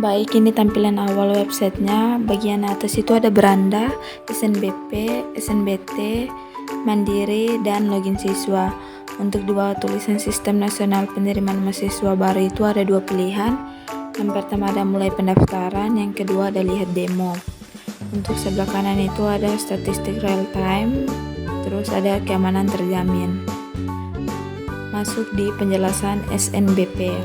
Baik, ini tampilan awal websitenya. Bagian atas itu ada beranda, SNBP, SNBT, Mandiri, dan login siswa. Untuk di bawah tulisan Sistem Nasional Penerimaan Mahasiswa Baru itu ada dua pilihan. Yang pertama ada mulai pendaftaran, yang kedua ada lihat demo. Untuk sebelah kanan itu ada statistik real time, terus ada keamanan terjamin. Masuk di penjelasan SNBP.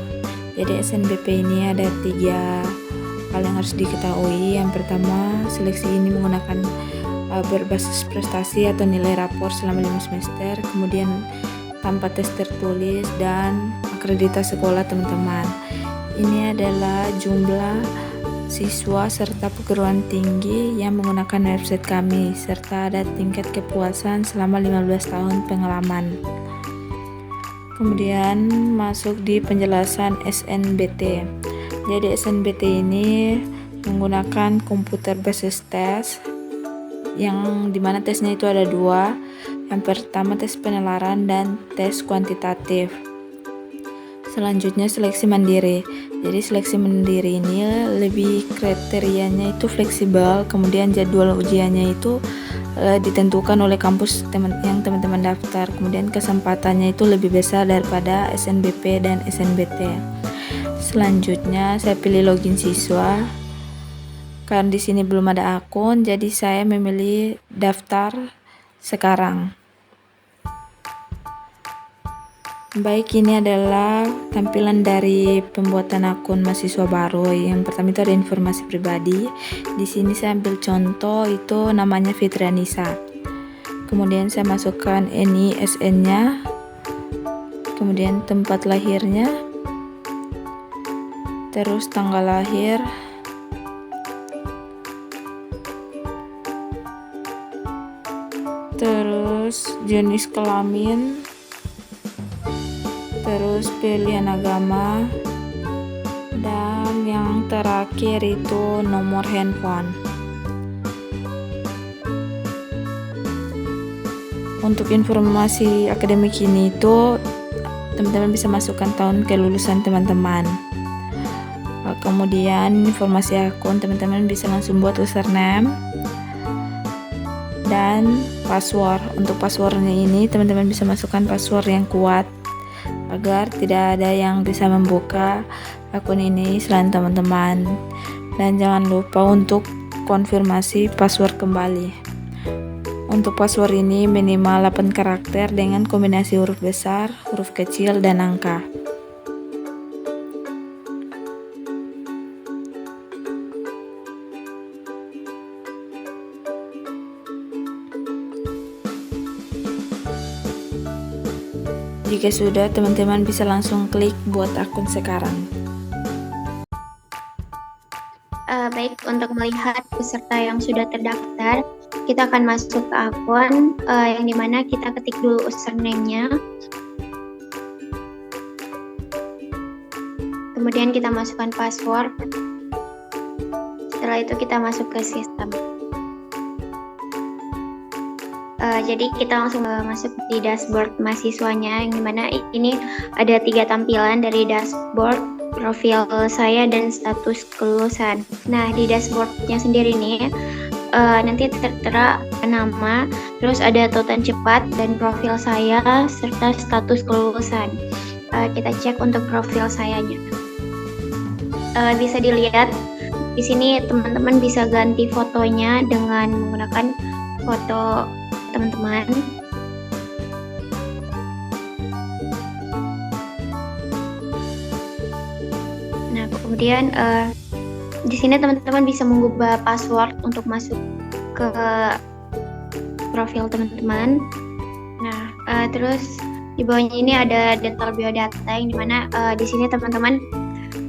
Jadi SNBP ini ada 3 hal yang harus diketahui. Yang pertama, seleksi ini menggunakan berbasis prestasi atau nilai rapor selama 5 semester, kemudian tanpa tes tertulis dan akreditasi sekolah teman-teman. Ini adalah jumlah siswa serta perguruan tinggi yang menggunakan website kami, serta ada tingkat kepuasan selama 15 tahun pengalaman. Kemudian masuk di penjelasan SNBT. Jadi SNBT ini menggunakan komputer basis tes, yang dimana tesnya itu ada 2. Yang pertama tes penalaran dan tes kuantitatif. Selanjutnya seleksi mandiri. Jadi seleksi mandiri ini lebih kriterianya itu fleksibel, kemudian jadwal ujiannya itu ditentukan oleh kampus yang teman-teman daftar, kemudian kesempatannya itu lebih besar daripada SNBP dan SNBT. Selanjutnya saya pilih login siswa. Karena di sini belum ada akun, jadi saya memilih daftar sekarang. Baik, ini adalah tampilan dari pembuatan akun mahasiswa baru. Yang pertama itu ada informasi pribadi. Di sini saya ambil contoh, itu namanya Fitrianisa. Kemudian saya masukkan NISN-nya, kemudian tempat lahirnya, terus tanggal lahir, terus jenis kelamin, terus pilihan agama, dan yang terakhir itu nomor handphone. Untuk informasi akademik ini itu teman-teman bisa masukkan tahun kelulusan teman-teman. Kemudian informasi akun teman-teman bisa langsung buat username dan password. Untuk passwordnya ini teman-teman bisa masukkan password yang kuat agar tidak ada yang bisa membuka akun ini selain teman-teman. Dan jangan lupa untuk konfirmasi password kembali. Untuk password ini minimal 8 karakter dengan kombinasi huruf besar, huruf kecil, dan angka. Jika sudah, teman-teman bisa langsung klik buat akun sekarang. Baik, untuk melihat peserta yang sudah terdaftar, kita akan masuk ke akun yang dimana kita ketik dulu username-nya. Kemudian kita masukkan password. Setelah itu kita masuk ke sistem. Jadi kita langsung masuk di dashboard mahasiswanya, yang dimana ini ada 3 tampilan dari dashboard, profil saya, dan status kelulusan. Nah, di dashboardnya sendiri nih nanti tertera nama, terus ada tautan cepat dan profil saya serta status kelulusan. Kita cek untuk profil sayanya. Bisa dilihat di sini teman-teman bisa ganti fotonya dengan menggunakan foto teman-teman. Nah, kemudian di sini teman-teman bisa mengubah password untuk masuk ke profil teman-teman. Nah, terus di bawahnya ini ada detail biodata, yang dimana di sini teman-teman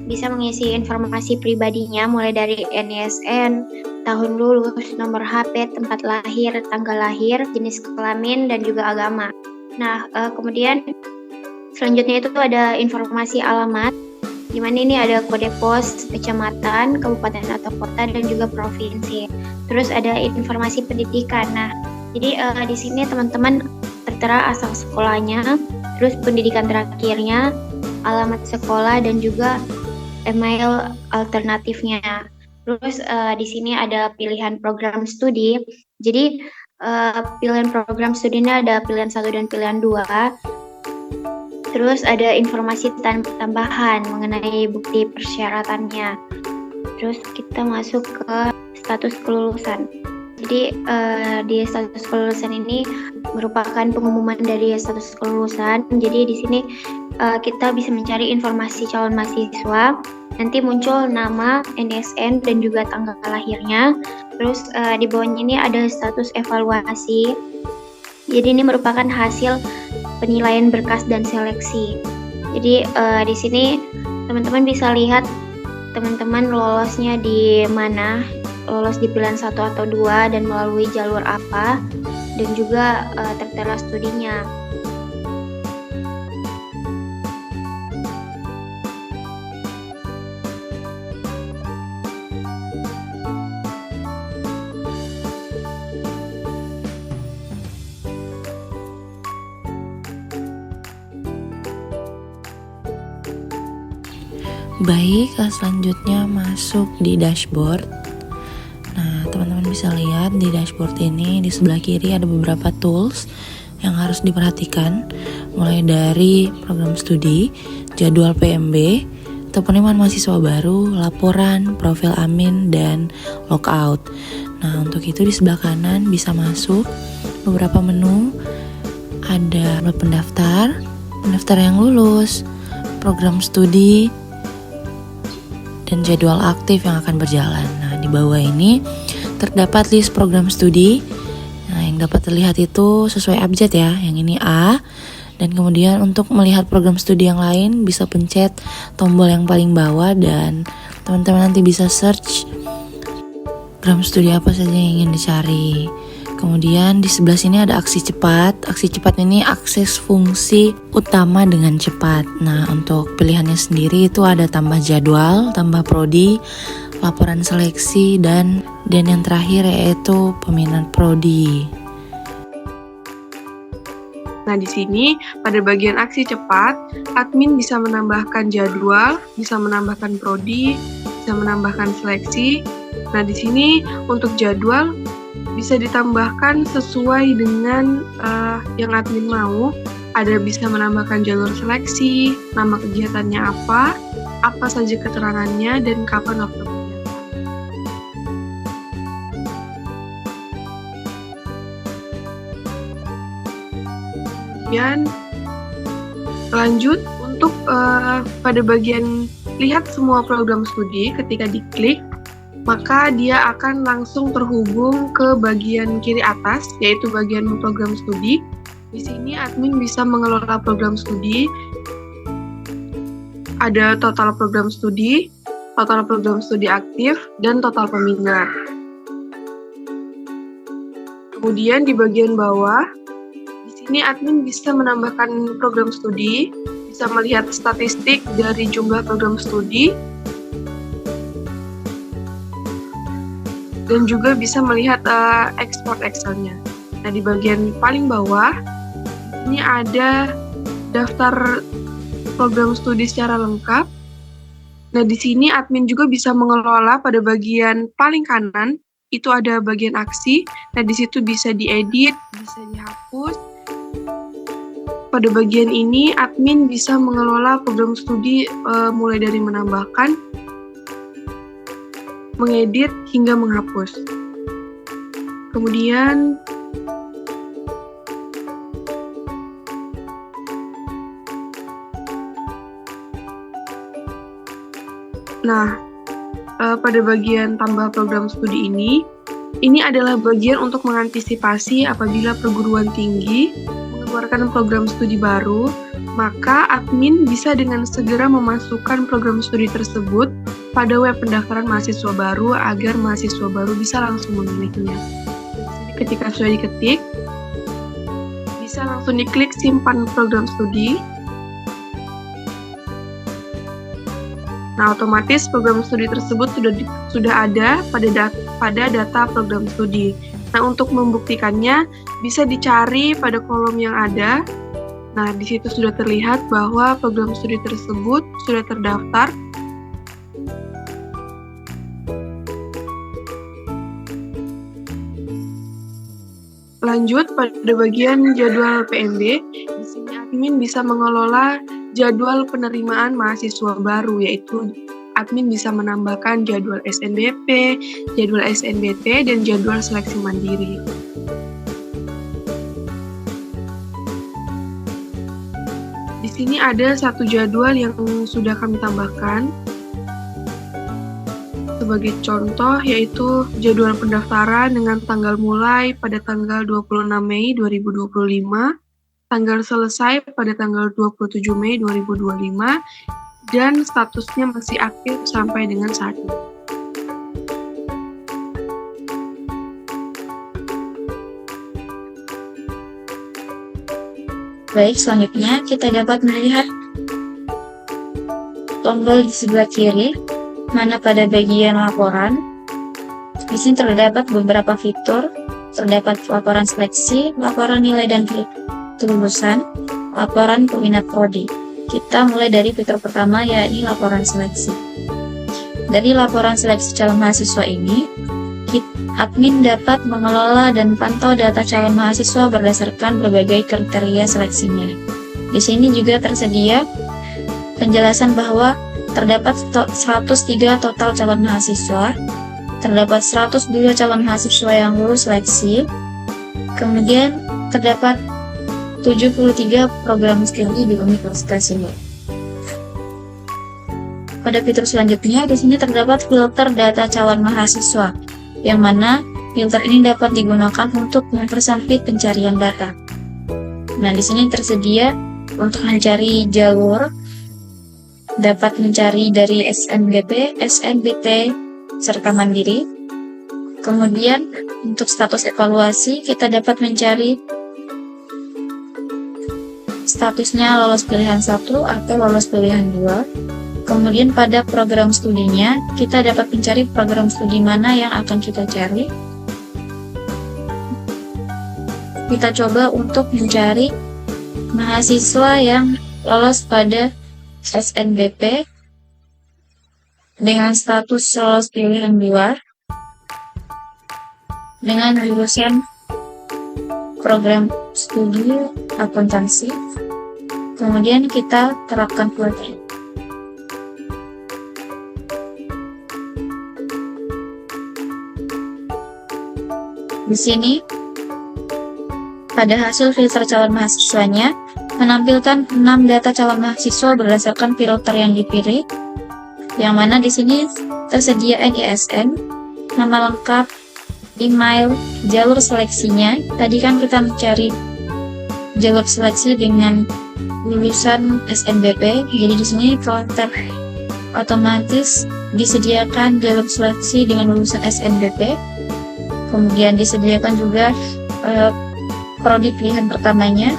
bisa mengisi informasi pribadinya mulai dari NISN, tahun lulus, nomor HP, tempat lahir, tanggal lahir, jenis kelamin, dan juga agama. Nah, kemudian selanjutnya itu ada informasi alamat, di mana ini ada kode pos, kecamatan, kabupaten atau kota, dan juga provinsi. Terus ada informasi pendidikan. Nah, jadi di sini teman-teman tertera asal sekolahnya, terus pendidikan terakhirnya, alamat sekolah, dan juga email alternatifnya. Terus di sini ada pilihan program studi. Jadi pilihan program studinya ada pilihan 1 dan pilihan 2. Terus ada informasi tambahan mengenai bukti persyaratannya. Terus kita masuk ke status kelulusan. Jadi di status kelulusan ini merupakan pengumuman dari status kelulusan. Jadi di sini kita bisa mencari informasi calon mahasiswa. Nanti muncul nama, NSN, dan juga tanggal lahirnya. Terus di bawahnya ini ada status evaluasi. Jadi ini merupakan hasil penilaian berkas dan seleksi. Jadi di sini teman-teman bisa lihat teman-teman lolosnya di mana, lolos di pilihan 1 atau 2 dan melalui jalur apa, dan juga tertera studinya. Baik, selanjutnya masuk di dashboard. Nah, teman-teman bisa lihat di dashboard ini di sebelah kiri ada beberapa tools yang harus diperhatikan, mulai dari program studi, jadwal PMB, atau penerimaan mahasiswa baru, laporan, profil admin, dan logout. Nah, untuk itu di sebelah kanan bisa masuk beberapa menu, ada pendaftar yang lulus, program studi, dan jadwal aktif yang akan berjalan. Nah, di bawah ini terdapat list program studi. Nah, yang dapat terlihat itu sesuai abjad ya. Yang ini A. Dan kemudian untuk melihat program studi yang lain bisa pencet tombol yang paling bawah dan teman-teman nanti bisa search program studi apa saja yang ingin dicari. Kemudian di sebelah sini ada aksi cepat. Aksi cepat ini akses fungsi utama dengan cepat. Nah, untuk pilihannya sendiri itu ada tambah jadwal, tambah prodi, laporan seleksi, dan yang terakhir yaitu peminat prodi. Nah, di sini pada bagian aksi cepat, admin bisa menambahkan jadwal, bisa menambahkan prodi, bisa menambahkan seleksi. Nah, di sini untuk jadwal bisa ditambahkan sesuai dengan yang admin mau. Ada bisa menambahkan jalur seleksi, nama kegiatannya apa saja keterangannya, dan kapan waktu kegiatan. Kemudian lanjut untuk pada bagian lihat semua program studi, ketika diklik maka dia akan langsung terhubung ke bagian kiri atas, yaitu bagian program studi. Di sini admin bisa mengelola program studi. Ada total program studi aktif, dan total peminat. Kemudian di bagian bawah, di sini admin bisa menambahkan program studi, bisa melihat statistik dari jumlah program studi, dan juga bisa melihat export Excel-nya. Nah, di bagian paling bawah, ini ada daftar program studi secara lengkap. Nah, di sini admin juga bisa mengelola pada bagian paling kanan, itu ada bagian aksi. Nah, di situ bisa diedit, bisa dihapus. Pada bagian ini, admin bisa mengelola program studi mulai dari menambahkan, mengedit, hingga menghapus. Kemudian pada bagian tambah program studi ini adalah bagian untuk mengantisipasi apabila perguruan tinggi mengeluarkan program studi baru, maka admin bisa dengan segera memasukkan program studi tersebut pada web pendaftaran mahasiswa baru agar mahasiswa baru bisa langsung memilihnya. Ketika sudah diketik, bisa langsung diklik simpan program studi. Nah, otomatis program studi tersebut sudah ada pada data program studi. Nah, untuk membuktikannya bisa dicari pada kolom yang ada. Nah, di situ sudah terlihat bahwa program studi tersebut sudah terdaftar Lanjut pada bagian jadwal PMB, di sini admin bisa mengelola jadwal penerimaan mahasiswa baru, yaitu admin bisa menambahkan jadwal SNBP, jadwal SNBT, dan jadwal seleksi mandiri. Di sini ada satu jadwal yang sudah kami tambahkan. Sebagai contoh, yaitu jadwal pendaftaran dengan tanggal mulai pada tanggal 26 Mei 2025, tanggal selesai pada tanggal 27 Mei 2025, dan statusnya masih aktif sampai dengan saat ini. Baik, selanjutnya kita dapat melihat tombol di sebelah kiri, mana pada bagian laporan. Di sini terdapat beberapa fitur, terdapat laporan seleksi, laporan nilai dan kelulusan, laporan peminat prodi. Kita mulai dari fitur pertama, yakni laporan seleksi. Dari laporan seleksi calon mahasiswa ini, admin dapat mengelola dan pantau data calon mahasiswa berdasarkan berbagai kriteria seleksinya. Di sini juga tersedia penjelasan bahwa terdapat 103 total calon mahasiswa, terdapat 102 calon mahasiswa yang lulus seleksi, kemudian terdapat 73 program studi di universitas ini. Pada fitur selanjutnya, di sini terdapat filter data calon mahasiswa, yang mana filter ini dapat digunakan untuk mempersempit pencarian data. Nah, di sini tersedia untuk mencari jalur, dapat mencari dari SNBP, SNBT, serta mandiri. Kemudian untuk status evaluasi, kita dapat mencari statusnya lolos pilihan 1 atau lolos pilihan 2. Kemudian pada program studinya, kita dapat mencari program studi mana yang akan kita cari. Kita coba untuk mencari mahasiswa yang lolos pada SNBP dengan status lolos pilihan 2 dengan jurusan program studi akuntansi. Kemudian kita terapkan filter. Di sini pada hasil filter calon mahasiswanya menampilkan 6 data calon mahasiswa berdasarkan filter yang dipilih, yang mana di sini tersedia NISN, nama lengkap, email, jalur seleksinya. Tadi kan kita mencari jalur seleksi dengan lulusan SNBP, jadi di sini filter otomatis disediakan jalur seleksi dengan lulusan SNBP. Kemudian disediakan juga prodi pilihan pertamanya,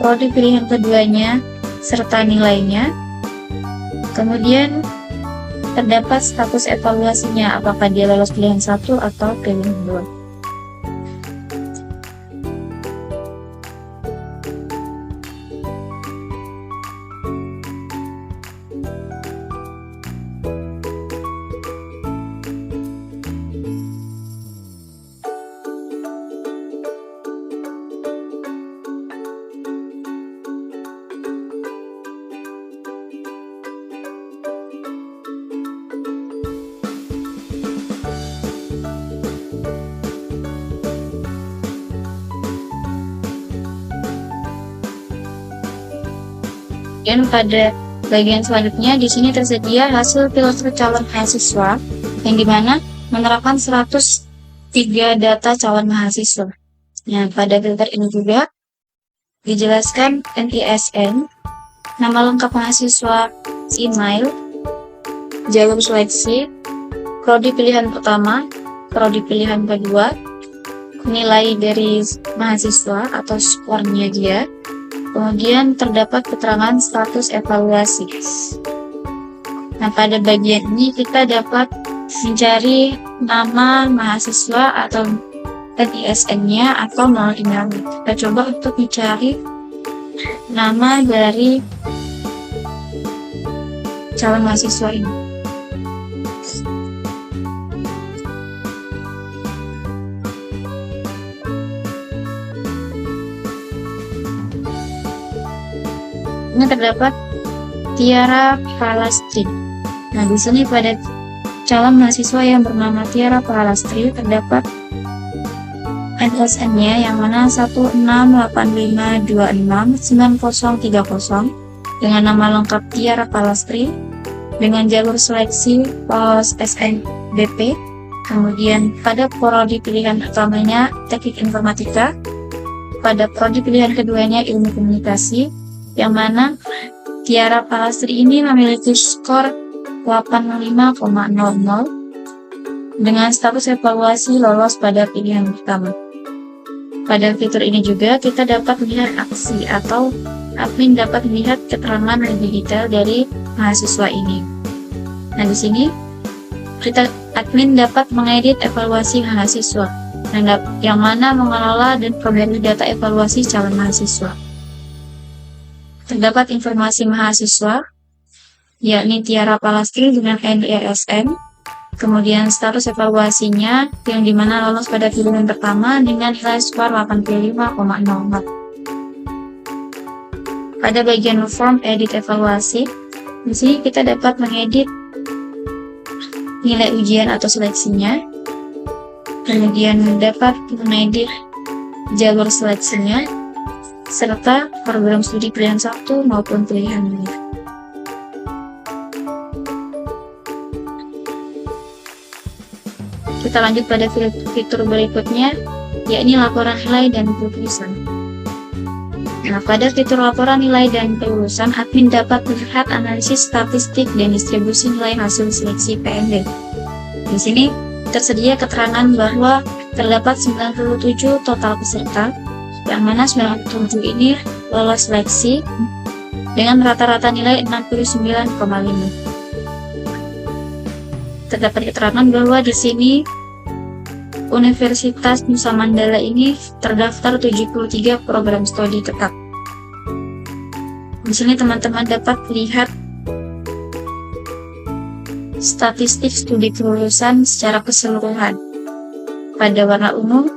prodi pilihan keduanya, serta nilainya. Kemudian terdapat status evaluasinya, apakah dia lolos pilihan 1 atau pilihan 2. Dan pada bagian selanjutnya di sini tersedia hasil filter calon mahasiswa, yang dimana menerapkan 103 data calon mahasiswa. Nah, pada filter ini juga dijelaskan NISN, nama lengkap mahasiswa, email, jalur seleksi, prodi pilihan pertama, prodi pilihan kedua, nilai dari mahasiswa atau skornya dia. Kemudian terdapat keterangan status evaluasi. Nah, pada bagian ini kita dapat mencari nama mahasiswa atau NISN-nya atau nomor email. Kita coba untuk mencari nama dari calon mahasiswa ini. Selanjutnya terdapat Tiara Palastri. Nah, di sini pada calon mahasiswa yang bernama Tiara Palastri terdapat NSN-nya yang mana 16852699030 dengan nama lengkap Tiara Palastri dengan jalur seleksi lolos SNBP. Kemudian pada prodi pilihan pertamanya Teknik Informatika, pada prodi pilihan keduanya Ilmu Komunikasi, yang mana Tiara Palastri ini memiliki skor 85,00 dengan status evaluasi lolos pada pilihan pertama. Pada fitur ini juga kita dapat melihat aksi atau admin dapat melihat keterangan lebih detail dari mahasiswa ini. Nah, di sini admin dapat mengedit evaluasi mahasiswa, yang mana mengelola dan memberi data evaluasi calon mahasiswa. Terdapat informasi mahasiswa, yakni Tiara Palastri dengan NISN, kemudian status evaluasinya yang dimana lolos pada pilihan pertama dengan nilai skor 85,04. Pada bagian form edit evaluasi, di sini kita dapat mengedit nilai ujian atau seleksinya, kemudian dapat mengedit jalur seleksinya, serta program studi pilihan 1 maupun pilihan 2. Kita lanjut pada fitur berikutnya, yakni laporan nilai dan kelulusan. Nah, pada fitur laporan nilai dan kelulusan, admin dapat melihat analisis statistik dan distribusi nilai hasil seleksi PND. Di sini tersedia keterangan bahwa terdapat 97 total peserta, yang mana 97 ini lolos seleksi dengan rata-rata nilai 69,5. Terdapat keterangan bahwa di sini Universitas Nusa Mandala ini terdaftar 73 program studi tetap. Di sini teman-teman dapat lihat statistik studi kelulusan secara keseluruhan. Pada warna ungu,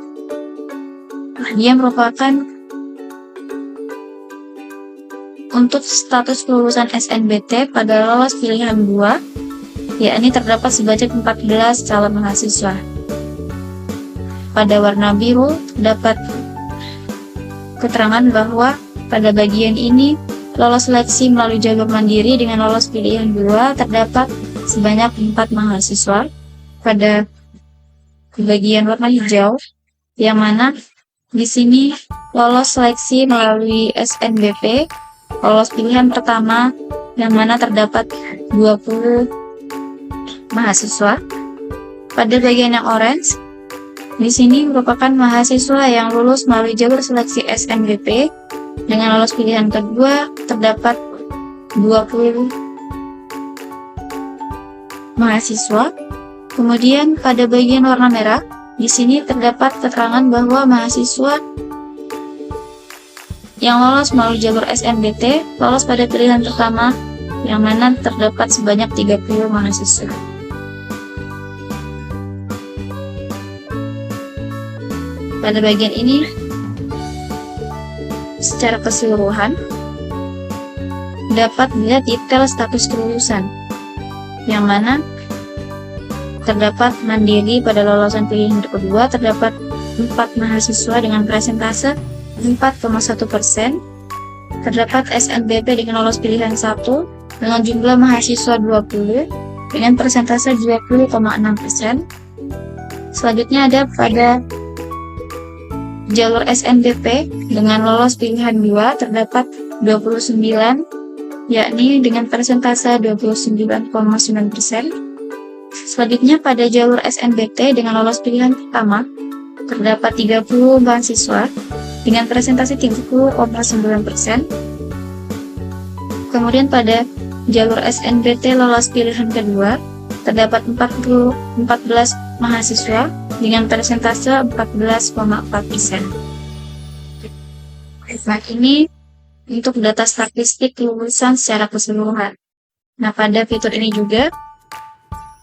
dia merupakan untuk status kelulusan SNBT pada lolos pilihan 2, yakni terdapat sebanyak 14 calon mahasiswa. Pada warna biru terdapat keterangan bahwa pada bagian ini lolos seleksi melalui jalur mandiri dengan lolos pilihan 2 terdapat sebanyak 4 mahasiswa. Pada bagian warna hijau, yang mana di sini lolos seleksi melalui SNBP, lolos pilihan pertama, yang mana terdapat 20 mahasiswa. Pada bagian yang orange, di sini merupakan mahasiswa yang lulus melalui jalur seleksi SNBP dengan lolos pilihan kedua terdapat 20 mahasiswa. Kemudian pada bagian warna merah, di sini terdapat keterangan bahwa mahasiswa yang lolos melalui jalur SNBT lolos pada pilihan pertama, yang mana terdapat sebanyak 30 mahasiswa. Pada bagian ini, secara keseluruhan, dapat dilihat detail status kelulusan, yang mana terdapat mandiri pada lolosan pilihan kedua terdapat 4 mahasiswa dengan presentase 4,1%, terdapat SNBP dengan lolos pilihan 1 dengan jumlah mahasiswa 20 dengan persentase 20,6%. Selanjutnya ada pada jalur SNBP dengan lolos pilihan 2 terdapat 29, yakni dengan persentase 29,9%. Selanjutnya pada jalur SNBT dengan lolos pilihan pertama terdapat 30 mahasiswa dengan presentasi 30,9%. Kemudian pada jalur SNBT lolos pilihan kedua terdapat 14 mahasiswa dengan persentase 14,4%. Nah, ini untuk data statistik kelulusan secara keseluruhan. Nah, pada fitur ini juga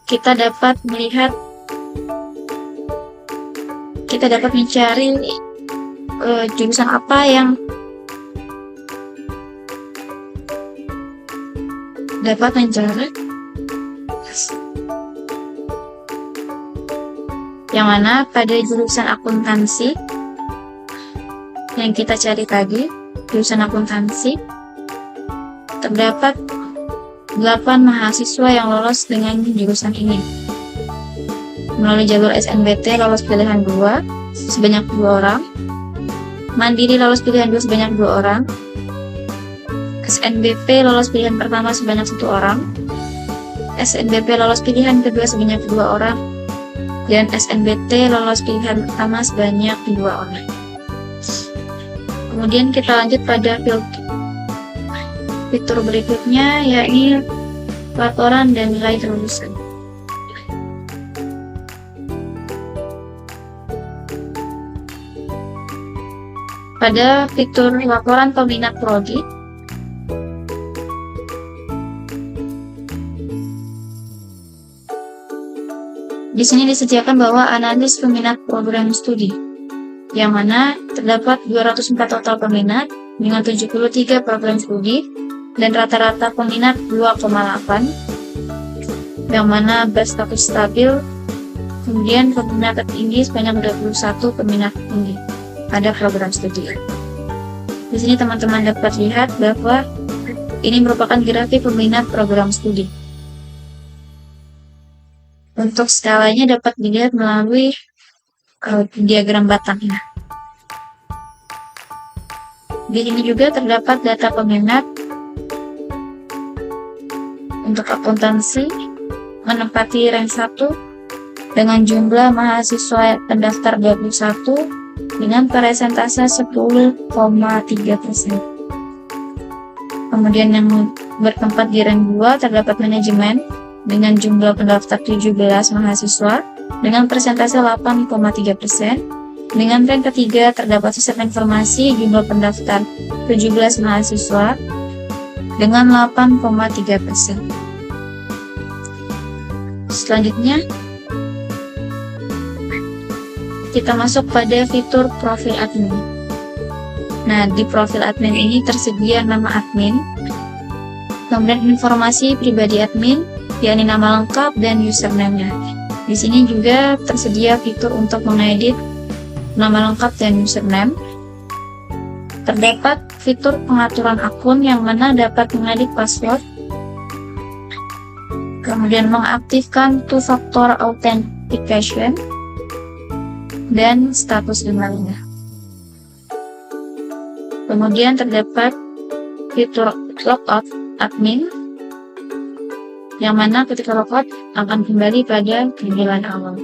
kita dapat mencari jurusan apa yang dapat mencari yang mana pada jurusan akuntansi yang kita cari tadi, jurusan akuntansi, terdapat 8 mahasiswa yang lolos dengan jurusan ini. Melalui jalur SNBT lolos pilihan 2 sebanyak 2 orang, Mandiri lolos pilihan 2 sebanyak 2 orang, SNBP lolos pilihan pertama sebanyak 1 orang, SNBP lolos pilihan kedua sebanyak 2 orang, dan SNBT lolos pilihan pertama sebanyak 2 orang. Kemudian kita lanjut pada fitur berikutnya, yakni laporan dan nilai kelulusan. Pada fitur laporan peminat prodi, di sini disediakan bahwa analis peminat program studi, yang mana terdapat 204 total peminat dengan 73 program studi dan rata-rata peminat 2,8, yang mana berstatus stabil. Kemudian peminat tertinggi sebanyak 21 peminat tinggi pada program studi. Di sini teman-teman dapat lihat bahwa ini merupakan grafik peminat program studi. Untuk skalanya dapat dilihat melalui diagram batangnya. Di sini juga terdapat data peminat untuk akuntansi menempati rank 1 dengan jumlah mahasiswa pendaftar 21 dengan persentase 10,3%. Kemudian yang bertempat di rank 2 terdapat manajemen dengan jumlah pendaftar 17 mahasiswa dengan persentase 8,3%. Dengan rank ketiga terdapat sistem informasi jumlah pendaftar 17 mahasiswa dengan 8,3%. Selanjutnya, kita masuk pada fitur profil admin. Nah, di profil admin ini tersedia nama admin, kemudian informasi pribadi admin, yakni nama lengkap dan username-nya. Di sini juga tersedia fitur untuk mengedit nama lengkap dan username. Terdapat fitur pengaturan akun yang mana dapat mengedit password, kemudian mengaktifkan two-factor authentication, dan status emailnya. Kemudian terdapat fitur logout admin, yang mana ketika logout akan kembali pada tampilan awal.